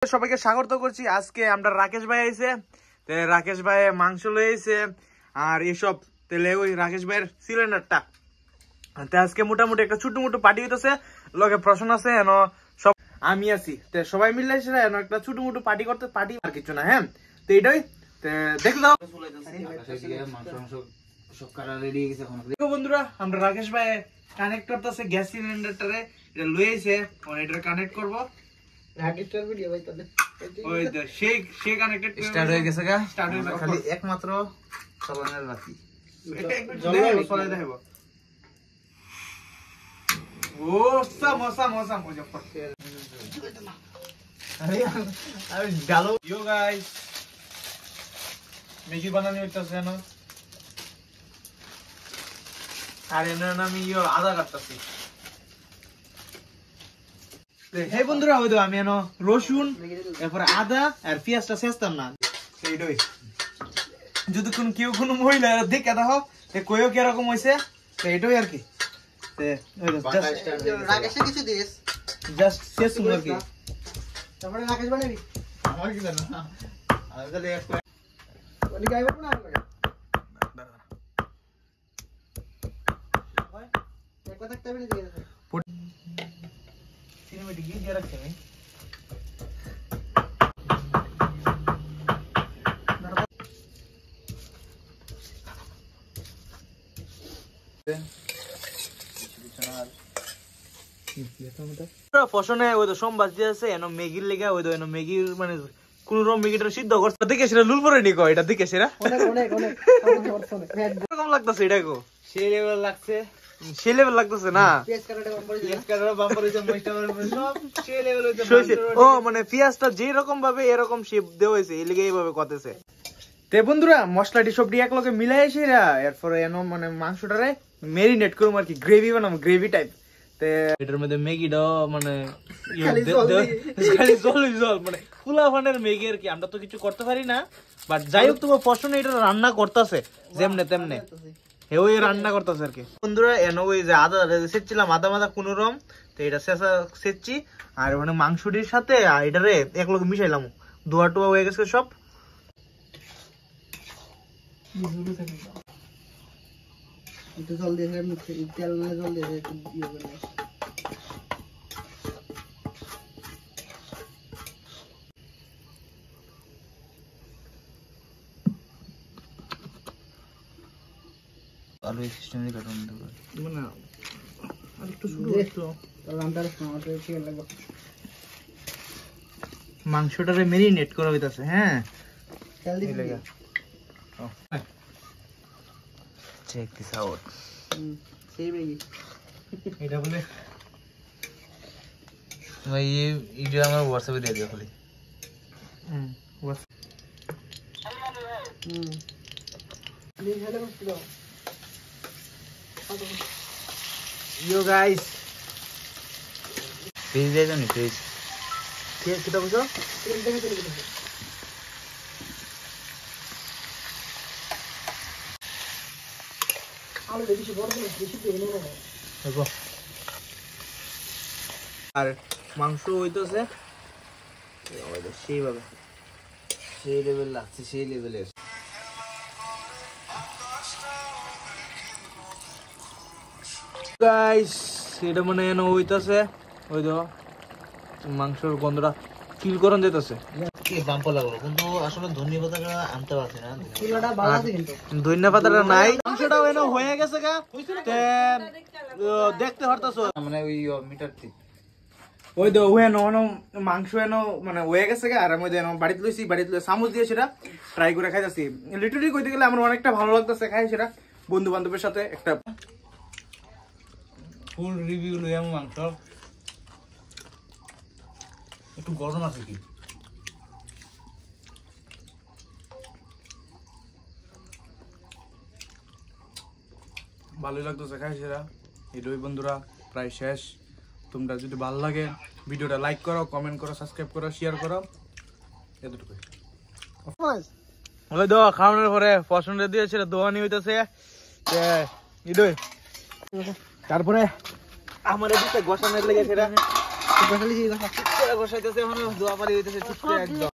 সবাইকে স্বাগত করছি। আজকে আমরা রাকেশ ভাই আইছে, রাকেশ ভাই মাংস লয়ে আইছে আর এইসব তেলে ওই রাকেশ ভাইয়ের সিলিন্ডারটা আজকে মোটামুটি একটা ছোট মোটো পার্টি হইতেছে, লগে প্রশ্ন আছে এন সব আমি আছি, সবাই মিলে এন একটা ছোট মোটো পার্টি করতে, পার্টি আর কিছু না। হ্যাঁ, তো এইটাই দেখলে বন্ধুরা আমরা রাকেশ ভাই কানেক্ট করতেছে গ্যাস সিলিন্ডারটারে, এটা লয়ে আইছে, এটা কানেক্ট করবো। একমাত্র চালানোর বাকি ম্যাগি বানানি হইতেছে না, আর আমি আদা কাটতেছি। হে বন্ধুরা, হয়তো আমি রসুন এরপরে আদা আর পেঁয়াজটা শেষতাম না, এইটাই যদি কেউ কোনো মহিলা দেখে দেখো কইও কিরকম হয়েছে, এইটাই আর কি জাস্ট শেষ আর কি। তারপরে রাকেশ বানাবি আমার কি জানো না, আমি তাহলে ওই গাইব না লাগে এক কথা একটা বেরিয়ে গেছে সিনেমেটিক দিয়ে রাখছি আমি। ফসনে ওই তো সোমবার দিয়েছে এন ম্যাগির লেগে, ওই তো এন ম্যাগির মানে কোন রকম ম্যাগিটা সিদ্ধ করছে দেখে সেটা লুল পরে নিকো, এটা দেখে সেরা এরকম লাগতেছে, এটা গো সেই লেভেল লাগছে, সেই লেভেল লাগতেছে না। ও মানে পেঁয়াজটা যে রকম ভাবে এরকম শেপ দেওয়া হয়েছে, এই লেগে এইভাবে করতেছে। তে বন্ধুরা মশলাটি সবটি এক লগে মিলাই এসে এরপরে এনো মানে মাংসটারে মেরিনেট করবো আর কি, গ্রেভি বানাবো, গ্রেভি টাইপ। এটার মধ্যে ম্যাগিটা মানে জল মানে ফুলা ফানের ম্যাগি আর কি, আমরা তো কিছু করতে পারি না, বাট যাই হোক তোমার পছন্দ এটা রান্না করতেছে যেমনে তেমনে ওই রান্না করতেছে আর কি। বন্ধুরা এনো ওই যে আদা সেচ্ছিলাম, আদা মাদা কোনো রকম, তো এটা শেষা সেচ্ছি আর মানে মাংসটির সাথে এটারে এক লগে মিশাইলাম, ধোয়া টোয়া হয়ে গেছে সব। জল দিয়ে তেল না জল দিয়ে আলু সিস্টেম দিয়ে কাটুন মানে আরেকটু শুরু একটু রান্নার সময় চিকেন লাগবে, মাংসটারে মেরিনেট করা হইতাছে। হ্যাঁ চেক দিস আউট, সেই বেগি এটা বলে ভাই এই যে আমার হোয়াটসঅ্যাপে দিয়ে দিও খালি। Yo guys, please deh nih please. Kita bisa? Alu jadi si borong nih, jadi dia ini nih. Apa? আর মাংস হইতেছে সেইভাবে, সেই লেভেল লাগছে, সেই লেভেলের। গাইস এটা মানে এনে হইতাছে, ওই তো মাংসের গন্ধটা ফিল করন যেতেছে। বাম্পা লাগলো কিন্তু আসলে ধনিয়া পাতাটা আনতে পারছি না, ধনিয়া পাতাটা নাই। মাংসটাও এনে হয়ে গেছে গা, দেখতে পারতাছো মানে ওই মিটার ঠিক ওই তো মাংস এনো মানে হয়ে গেছে গা। আর আমি বাড়িতে লইছি, বাড়িতে চামচ দিয়ে সেটা ট্রাই করে খাইতেছি। লিটারালি কইতে গেলে আমার অনেকটা ভালো লাগতেছে খাই সেটা, বন্ধু বান্ধবের সাথে একটা ফুল রিভিউ লইয়াম। মাংস একটু গরম আছে কি, ভালোই লাগতেছে খাই সেরা। এটাই বন্ধুরা প্রায় শেষ। তোমরা যদি ভালো লাগে ভিডিওটা লাইক করো, কমেন্ট করো, সাবস্ক্রাইব করো, শেয়ার করো, এতটুকুই। ওই দোয়া খাওয়ানোর পরে পছন্দ দিয়েছিল দোয়ানি হইতেছে তারপরে আমার এদিকে গোসানের লেগে সেটা ঠিক করে বসাইতেছে, এখন দোয়া পারি হইতেছে ঠিক করে একদম।